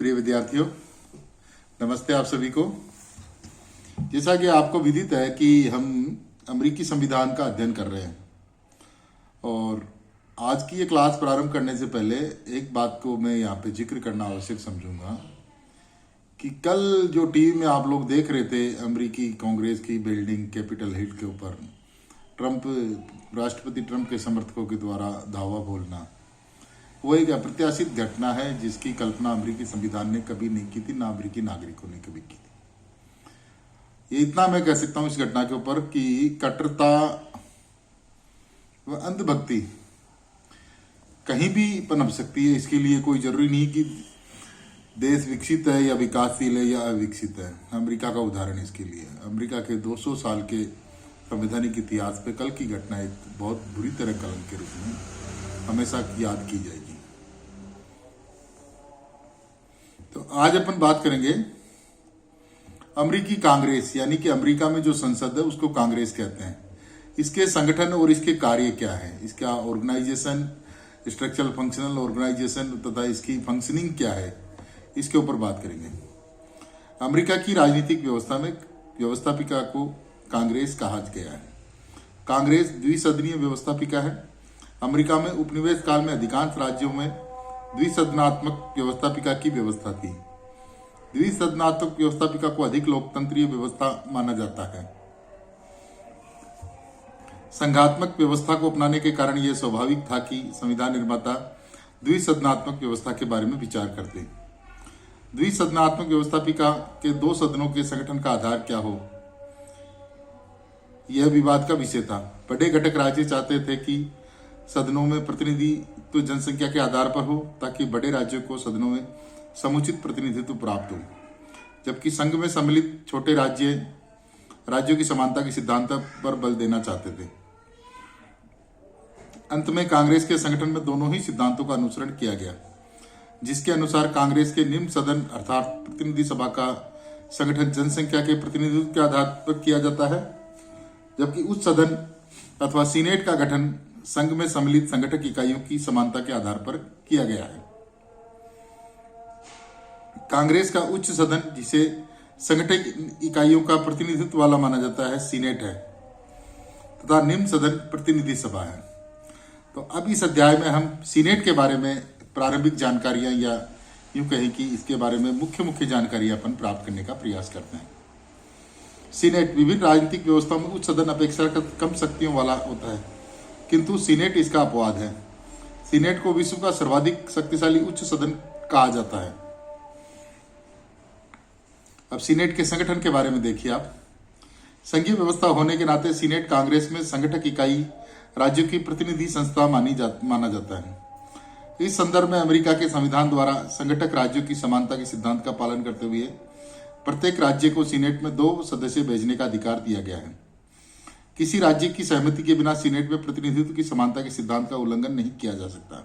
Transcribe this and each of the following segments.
प्रिय विद्यार्थियों, नमस्ते आप सभी को। जैसा कि आपको विदित है कि हम अमेरिकी संविधान का अध्ययन कर रहे हैं और आज की ये क्लास प्रारंभ करने से पहले एक बात को मैं यहाँ पे जिक्र करना आवश्यक समझूंगा कि कल जो टीवी में आप लोग देख रहे थे अमेरिकी कांग्रेस की बिल्डिंग कैपिटल हिल के ऊपर राष्ट्रपति ट्रंप के समर्थकों के द्वारा धावा बोलना, वो एक अप्रत्याशित घटना है जिसकी कल्पना अमेरिकी संविधान ने कभी नहीं की थी, ना अमेरिकी नागरिकों ने कभी की थी। ये इतना मैं कह सकता हूं इस घटना के ऊपर कि कट्टरता व अंधभक्ति कहीं भी पनप सकती है। इसके लिए कोई जरूरी नहीं कि देश विकसित है या विकासशील है या अविकसित है। अमेरिका का उदाहरण इसके लिए अमेरिका के 200 साल के संवैधानिक इतिहास पे कल की घटना एक बहुत बुरी तरह कलंक के रूप में हमेशा याद की जाएगी। तो आज अपन बात करेंगे अमेरिकी कांग्रेस, यानी कि अमेरिका में जो संसद है उसको कांग्रेस कहते हैं। इसके संगठन और इसके कार्य क्या है, इसका ऑर्गेनाइजेशन, स्ट्रक्चरल फंक्शनल ऑर्गेनाइजेशन तथा इसकी फंक्शनिंग क्या है, इसके ऊपर बात करेंगे। अमेरिका की राजनीतिक व्यवस्था में व्यवस्थापिका को कांग्रेस कहा गया है। कांग्रेस द्विसदनीय व्यवस्थापिका है। अमेरिका में उपनिवेश काल में अधिकांश राज्यों में द्विसदनात्मक व्यवस्थापिका की व्यवस्था थी। द्विसदनात्मक व्यवस्थापिका को अधिक लोकतंत्रीय व्यवस्था माना जाता है। संघात्मक व्यवस्था को अपनाने के कारण यह स्वाभाविक था कि संविधान निर्माता द्विसदनात्मक व्यवस्था के बारे में विचार करते। द्विसदनात्मक व्यवस्थापिका के दो सदनों के संगठन का आधार क्या हो, यह विवाद का विषय था। बड़े घटक राज्य चाहते थे कि सदनों में प्रतिनिधित्व जनसंख्या के आधार पर हो ताकि बड़े राज्यों को सदनों में समुचित प्रतिनिधित्व प्राप्त हो, जबकि संघ में सम्मिलित छोटे राज्यों की समानता के सिद्धांत पर बल देना चाहते थे। अंत में कांग्रेस के संगठन में दोनों ही सिद्धांतों का अनुसरण किया गया, जिसके अनुसार कांग्रेस के निम्न सदन अर्थात प्रतिनिधि सभा का संगठन जनसंख्या के प्रतिनिधित्व के आधार पर किया जाता है, जबकि उच्च सदन अथवा सीनेट का गठन संघ में सम्मिलित संगठक इकाइयों की समानता के आधार पर किया गया है। कांग्रेस का उच्च सदन, जिसे संगठक इकाइयों का प्रतिनिधित्व वाला माना जाता है, सीनेट है तथा निम्न सदन प्रतिनिधि सभा है। तो अब इस अध्याय में हम सीनेट के बारे में प्रारंभिक जानकारियां या यूं कहें कि इसके बारे में मुख्य जानकारियां अपन प्राप्त करने का प्रयास करते हैं। सीनेट विभिन्न राजनीतिक व्यवस्थाओं में उच्च सदन अपेक्षाकृत कम शक्तियों वाला होता है, किंतु सीनेट इसका अपवाद है। सीनेट को विश्व का सर्वाधिक शक्तिशाली उच्च सदन कहा जाता है। अब सीनेट के संगठन के बारे में देखिए आप। संघीय व्यवस्था होने के नाते सीनेट कांग्रेस में संगठक इकाई राज्यों की प्रतिनिधि संस्था माना जाता है। इस संदर्भ में अमेरिका के संविधान द्वारा संगठक राज्यों की समानता के सिद्धांत का पालन करते हुए प्रत्येक राज्य को सीनेट में 2 सदस्य भेजने का अधिकार दिया गया है। किसी राज्य की सहमति के बिना सीनेट में प्रतिनिधित्व की समानता के सिद्धांत का उल्लंघन नहीं किया जा सकता।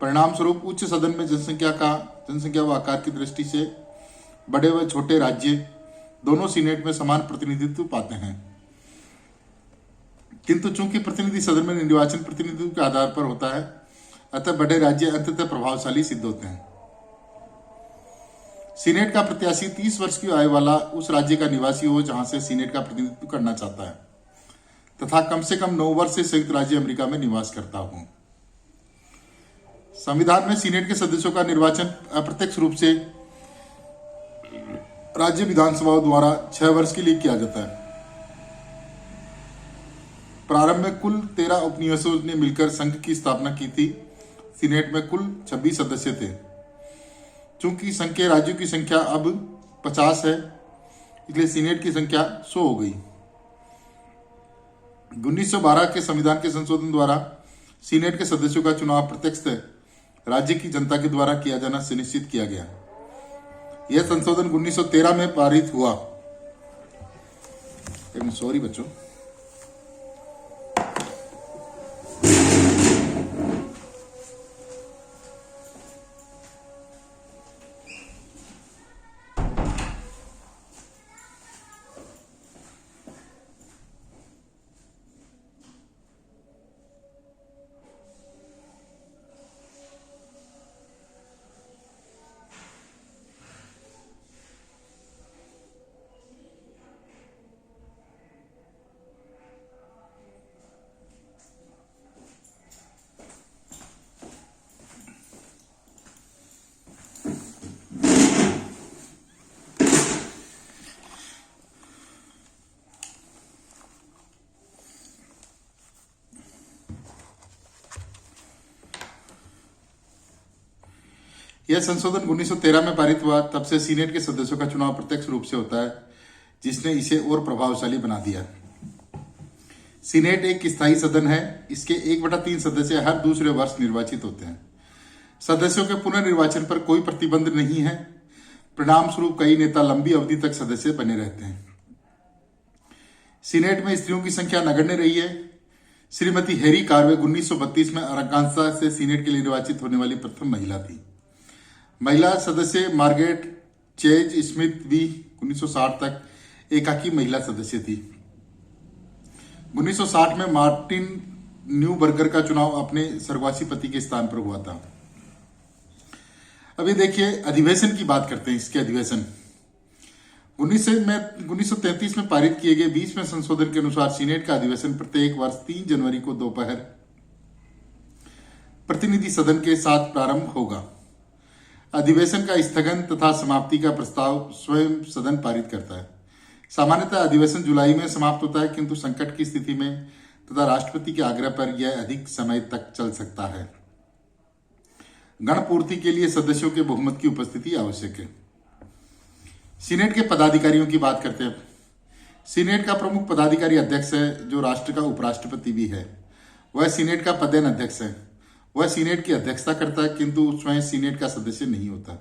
परिणाम स्वरूप उच्च सदन में जनसंख्या व आकार की दृष्टि से बड़े व छोटे राज्य दोनों सीनेट में समान प्रतिनिधित्व पाते हैं, किंतु चूंकि प्रतिनिधि सदन में निर्वाचन प्रतिनिधित्व के आधार पर होता है, अतः बड़े राज्य अंततः प्रभावशाली सिद्ध होते हैं। सीनेट का प्रत्याशी 30 वर्ष की आयु वाला उस राज्य का निवासी हो जहां से सीनेट का प्रतिनिधित्व करना चाहता है तथा कम से कम 9 वर्ष से संयुक्त राज्य अमेरिका में निवास करता हो। संविधान में सीनेट के सदस्यों का निर्वाचन अप्रत्यक्ष रूप से राज्य विधानसभाओं द्वारा 6 वर्ष के लिए किया जाता है। प्रारंभ में कुल 13 उपनिवेशों ने मिलकर संघ की स्थापना की थी। सीनेट में कुल 26 सदस्य थे। चूंकि संघ के राज्यों की संख्या अब 50 है, इसलिए सीनेट की संख्या 100 हो गई। 1912 के संविधान के संशोधन द्वारा सीनेट के सदस्यों का चुनाव प्रत्यक्ष राज्य की जनता के द्वारा किया जाना सुनिश्चित किया गया। यह संशोधन 1913 में पारित हुआ। सॉरी बच्चों। यह संशोधन 1913 में पारित हुआ। तब से सीनेट के सदस्यों का चुनाव प्रत्यक्ष रूप से होता है, जिसने इसे और प्रभावशाली बना दिया। सीनेट एक स्थायी सदन है। इसके 1/3 सदस्य हर दूसरे वर्ष निर्वाचित होते हैं। सदस्यों के पुनर्निर्वाचन पर कोई प्रतिबंध नहीं है। परिणाम स्वरूप कई नेता लंबी अवधि तक सदस्य बने रहते हैं। सीनेट में स्त्रियों की संख्या नगण्य रही है। श्रीमती हैरी कार्वे 1932 में अरकांसा से सीनेट के लिए निर्वाचित होने वाली प्रथम महिला थी। महिला सदस्य मार्गरेट चेज स्मिथ भी 1960 तक एकाकी महिला सदस्य थी। 1960 में मार्टिन न्यूबर्गर का चुनाव अपने स्वर्गवासी पति के स्थान पर हुआ था। अभी देखिए अधिवेशन की बात करते हैं। इसके अधिवेशन 1933 में पारित किए गए 20वें संशोधन के अनुसार सीनेट का अधिवेशन प्रत्येक वर्ष 3 जनवरी को दोपहर प्रतिनिधि सदन के साथ प्रारंभ होगा। अधिवेशन का स्थगन तथा समाप्ति का प्रस्ताव स्वयं सदन पारित करता है। सामान्यतः अधिवेशन जुलाई में समाप्त होता है, किंतु संकट की स्थिति में तथा राष्ट्रपति के आग्रह पर यह अधिक समय तक चल सकता है। गणपूर्ति के लिए सदस्यों के बहुमत की उपस्थिति आवश्यक है। सीनेट के पदाधिकारियों की बात करते हैं। सीनेट का प्रमुख पदाधिकारी अध्यक्ष है, जो राष्ट्र का उपराष्ट्रपति भी है। वह सीनेट का पदेन अध्यक्ष है। वह सीनेट की अध्यक्षता करता है, किंतु स्वयं सीनेट का सदस्य नहीं होता।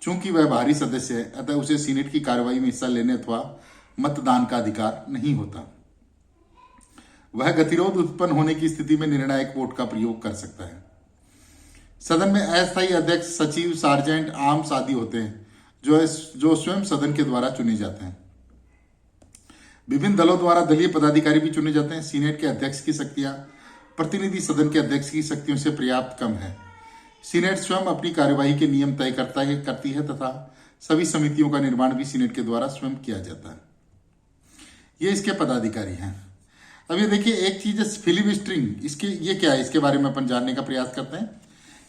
चूंकि वह बाहरी सदस्य है, अतः उसे सीनेट की कार्यवाही में हिस्सा लेने अथवा मतदान का अधिकार नहीं होता। वह गतिरोध उत्पन्न होने की स्थिति में निर्णायक वोट का प्रयोग कर सकता है। सदन में अस्थायी अध्यक्ष, सचिव, सार्जेंट, आर्म्स आदि होते हैं, जो स्वयं सदन के द्वारा चुने जाते हैं। विभिन्न दलों द्वारा दलीय पदाधिकारी भी चुने जाते हैं। सीनेट के अध्यक्ष की शक्तियां प्रतिनिधि सदन के अध्यक्ष की शक्तियों से पर्याप्त कम है। सीनेट स्वयं अपनी कार्यवाही के नियम तय करती है तथा सभी समितियों का निर्माण भी सीनेट के द्वारा स्वयं किया जाता है। ये इसके पदाधिकारी हैं। अब ये देखिए एक चीज है फिलिबस्टरिंग। ये क्या है, इसके बारे में अपन जानने का प्रयास करते हैं।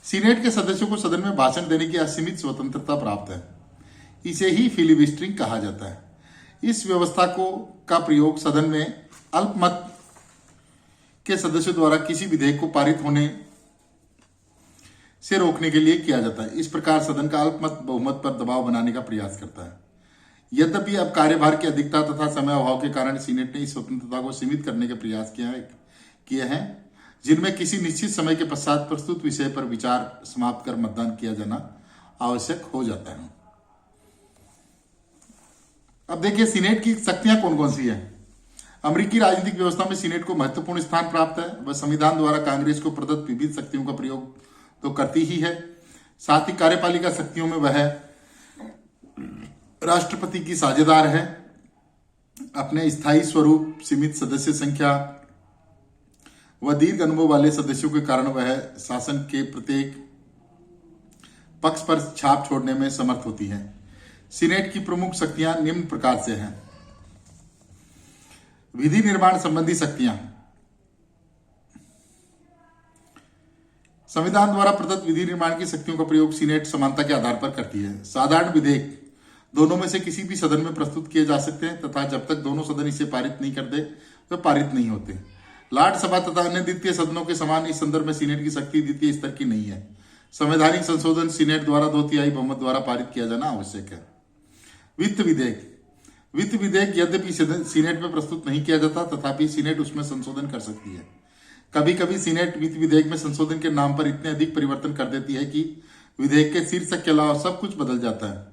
सीनेट के सदस्यों को सदन में भाषण देने की असीमित स्वतंत्रता प्राप्त है। इसे ही फिलिबस्टरिंग कहा जाता है। इस व्यवस्था का प्रयोग सदन में अल्पमत के सदस्यों द्वारा किसी विधेयक को पारित होने से रोकने के लिए किया जाता है। इस प्रकार सदन का अल्पमत बहुमत पर दबाव बनाने का प्रयास करता है। यद्यपि अब कार्यभार की अधिकता तथा समय अभाव के कारण सीनेट ने इस स्वतंत्रता को सीमित करने के प्रयास किए हैं, जिनमें किसी निश्चित समय के पश्चात प्रस्तुत विषय पर विचार समाप्त कर मतदान किया जाना आवश्यक हो जाता है। अब देखिए सीनेट की शक्तियां कौन कौन सी है। अमेरिकी राजनीतिक व्यवस्था में सीनेट को महत्वपूर्ण स्थान प्राप्त है। वह संविधान द्वारा कांग्रेस को प्रदत्त विविध शक्तियों का प्रयोग तो करती ही है, साथ ही कार्यपालिका शक्तियों में वह राष्ट्रपति की साझेदार है। अपने स्थायी स्वरूप, सीमित सदस्य संख्या व दीर्घ अनुभव वाले सदस्यों के कारण वह शासन के प्रत्येक पक्ष पर छाप छोड़ने में समर्थ होती है। सीनेट की प्रमुख शक्तियां निम्न प्रकार से हैं। विधि निर्माण संबंधी शक्तियां। संविधान द्वारा प्रदत्त विधि निर्माण की शक्तियों का प्रयोग सीनेट समानता के आधार पर करती है। साधारण विधेयक दोनों में से किसी भी सदन में प्रस्तुत किए जा सकते हैं तथा जब तक दोनों सदन इसे पारित नहीं कर दे वे पारित नहीं होते। लॉर्ड सभा तथा अन्य द्वितीय सदनों के समान इस संदर्भ में सीनेट की शक्ति द्वितीय स्तर की नहीं है। संवैधानिक संशोधन सीनेट द्वारा 2/3 बहुमत द्वारा पारित किया जाना आवश्यक है। वित्त विधेयक यद्यपि सीनेट में प्रस्तुत नहीं किया जाता, तथापि सीनेट उसमें संशोधन कर सकती है। कभी कभी सीनेट वित्त विधेयक में संशोधन के नाम पर इतने अधिक परिवर्तन कर देती है कि विधेयक के शीर्षक के अलावा सब कुछ बदल जाता है।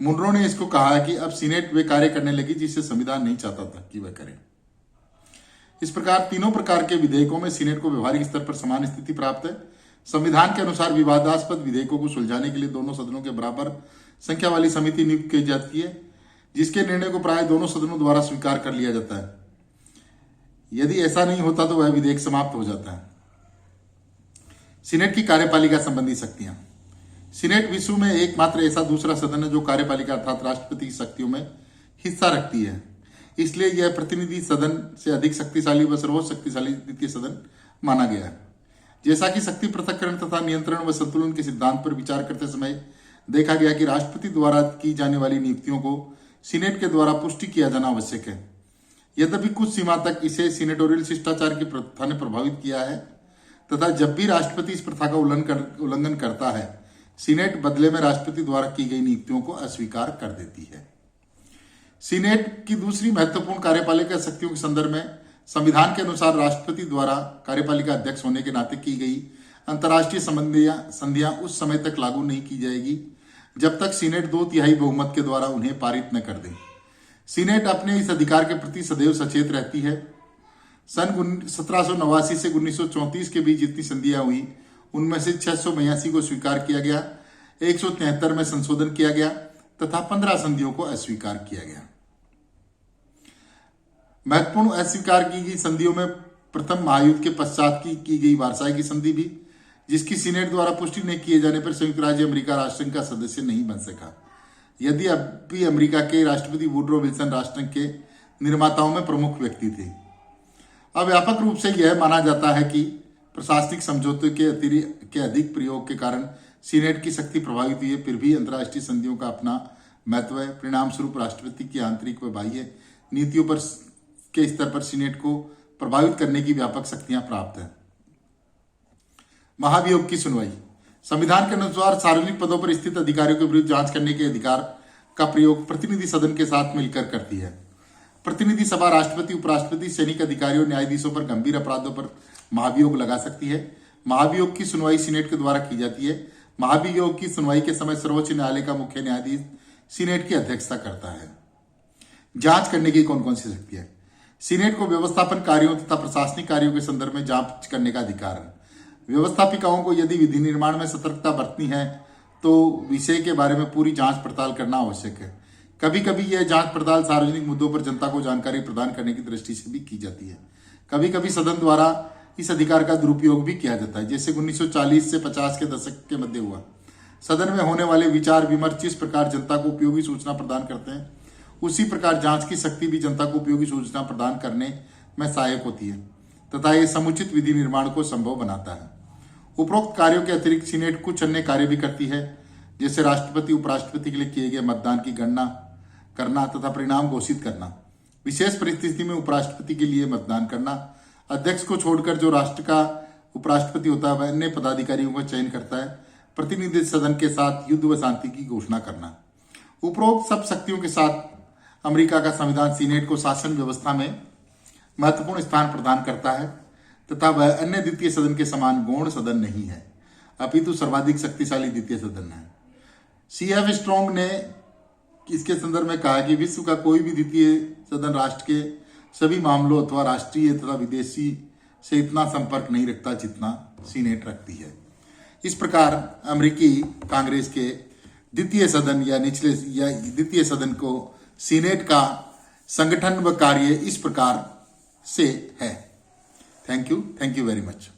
मुनरो ने इसको कहा है कि अब सीनेट वे कार्य करने लगी जिसे संविधान नहीं चाहता था कि वह करे। इस प्रकार तीनों प्रकार के विधेयकों में सीनेट को व्यवहारिक स्तर पर समान स्थिति प्राप्त है। संविधान के अनुसार विवादास्पद विधेयकों को सुलझाने के लिए दोनों सदनों के बराबर संख्या वाली समिति नियुक्त की जाती है, जिसके निर्णय को प्राय दोनों सदनों द्वारा स्वीकार कर लिया जाता है। यदि ऐसा नहीं होता तो वह विधेयक समाप्त हो जाता है। सीनेट की कार्यपालिका संबंधी शक्तियां। सीनेट विश्व में एकमात्र ऐसा दूसरा सदन है जो कार्यपालिका अर्थात राष्ट्रपति की शक्तियों में हिस्सा रखती है। इसलिए यह प्रतिनिधि सदन से अधिक शक्तिशाली व सर्वोच्च शक्तिशाली द्वितीय सदन माना गया है। जैसा कि शक्ति पृथक्करण तथा नियंत्रण व संतुलन के सिद्धांत पर विचार करते समय देखा गया कि राष्ट्रपति द्वारा की जाने वाली नियुक्तियों को सीनेट के द्वारा पुष्टि किया जाना आवश्यक है। यद्यपि कुछ सीमा तक इसे सीनेटोरियल शिष्टाचार की प्रथा ने प्रभावित किया है तथा जब भी राष्ट्रपति इस प्रथा का उल्लंघन करता है, सीनेट बदले में राष्ट्रपति द्वारा की गई नियुक्तियों को अस्वीकार कर देती है। सीनेट की दूसरी महत्वपूर्ण कार्यपालिका शक्तियों के संदर्भ में संविधान के अनुसार राष्ट्रपति द्वारा कार्यपालिका अध्यक्ष होने के नाते की गई अंतर्राष्ट्रीय संधियां उस समय तक लागू नहीं की जाएगी जब तक सीनेट 2/3 बहुमत के द्वारा उन्हें पारित न कर दे। सीनेट अपने इस अधिकार के प्रति सदैव सचेत रहती है। सन 1789 से 1934 के बीच जितनी संधियां हुई उनमें से 682 को स्वीकार किया गया, 173 में संशोधन किया गया तथा 15 संधियों को अस्वीकार किया गया। महत्वपूर्ण अस्वीकार की गई संधियों में प्रथम महायुद्ध के पश्चात की गई वार्साई की संधि भी, जिसकी सीनेट द्वारा पुष्टि नहीं किए जाने पर संयुक्त राज्य अमेरिका राष्ट्रसंघ का सदस्य नहीं बन सका। यदि अब भी अमेरिका के राष्ट्रपति वुडरो विल्सन राष्ट्रसंघ के निर्माताओं में प्रमुख व्यक्ति थे। अब व्यापक रूप से यह माना जाता है कि प्रशासनिक समझौते के अधिक प्रयोग के कारण सीनेट की शक्ति प्रभावित हुई है। फिर भी अंतर्राष्ट्रीय संधियों का अपना महत्व है। परिणाम स्वरूप राष्ट्रपति की आंतरिक व बाह्य नीतियों पर के स्तर पर सीनेट को प्रभावित करने की व्यापक शक्तियां प्राप्त है। महाभियोग की सुनवाई। संविधान के अनुसार सार्वजनिक पदों पर स्थित अधिकारियों के विरुद्ध जांच करने के अधिकार का प्रयोग प्रतिनिधि सदन के साथ मिलकर करती है। प्रतिनिधि सभा राष्ट्रपति, उपराष्ट्रपति, सैनिक अधिकारियों, न्यायाधीशों पर गंभीर अपराधों पर महाभियोग लगा सकती है। महाभियोग की सुनवाई सीनेट के द्वारा की जाती है। महाभियोग की सुनवाई के समय सर्वोच्च न्यायालय का मुख्य न्यायाधीश सीनेट की अध्यक्षता करता है। जांच करने की कौन कौन सी शक्ति है? सीनेट को व्यवस्थापन कार्यों तथा प्रशासनिक कार्यों के संदर्भ में जांच करने का अधिकार है। व्यवस्थापिकाओं को यदि विधि निर्माण में सतर्कता बरतनी है तो विषय के बारे में पूरी जांच पड़ताल करना आवश्यक है। कभी कभी यह जांच पड़ताल सार्वजनिक मुद्दों पर जनता को जानकारी प्रदान करने की दृष्टि से भी की जाती है। कभी कभी सदन द्वारा इस अधिकार का दुरुपयोग भी किया जाता है, जैसे 1940 से 50 के दशक के मध्य हुआ। सदन में होने वाले विचार विमर्श जिस प्रकार जनता को उपयोगी सूचना प्रदान करते हैं, उसी प्रकार जांच की शक्ति भी जनता को उपयोगी सूचना प्रदान करने में सहायक होती है तथा यह समुचित विधि निर्माण को संभव बनाता है। उपरोक्त कार्यों के अतिरिक्त सीनेट कुछ अन्य कार्य भी करती है, जैसे राष्ट्रपति, उपराष्ट्रपति के लिए किए गए मतदान की गणना करना तथा परिणाम घोषित करना। विशेष परिस्थिति में उपराष्ट्रपति के लिए मतदान करना। अध्यक्ष को छोड़कर जो राष्ट्र का उपराष्ट्रपति होता है वह अन्य पदाधिकारियों का चयन करता है। प्रतिनिधि सदन के साथ युद्ध व शांति की घोषणा करना। उपरोक्त सब शक्तियों के साथ अमेरिका का संविधान सीनेट को शासन व्यवस्था में महत्वपूर्ण स्थान प्रदान करता है तथा वह अन्य द्वितीय सदन के समान गौण सदन नहीं है, अपितु सर्वाधिक शक्तिशाली द्वितीय सदन है। CF स्ट्रॉन्ग ने इसके संदर्भ में कहा कि विश्व का कोई भी द्वितीय सदन राष्ट्र के सभी मामलों अथवा राष्ट्रीय तथा विदेशी से इतना संपर्क नहीं रखता जितना सीनेट रखती है। इस प्रकार अमेरिकी कांग्रेस के द्वितीय सदन या द्वितीय सदन को सीनेट का संगठन व कार्य इस प्रकार से है। Thank you very much.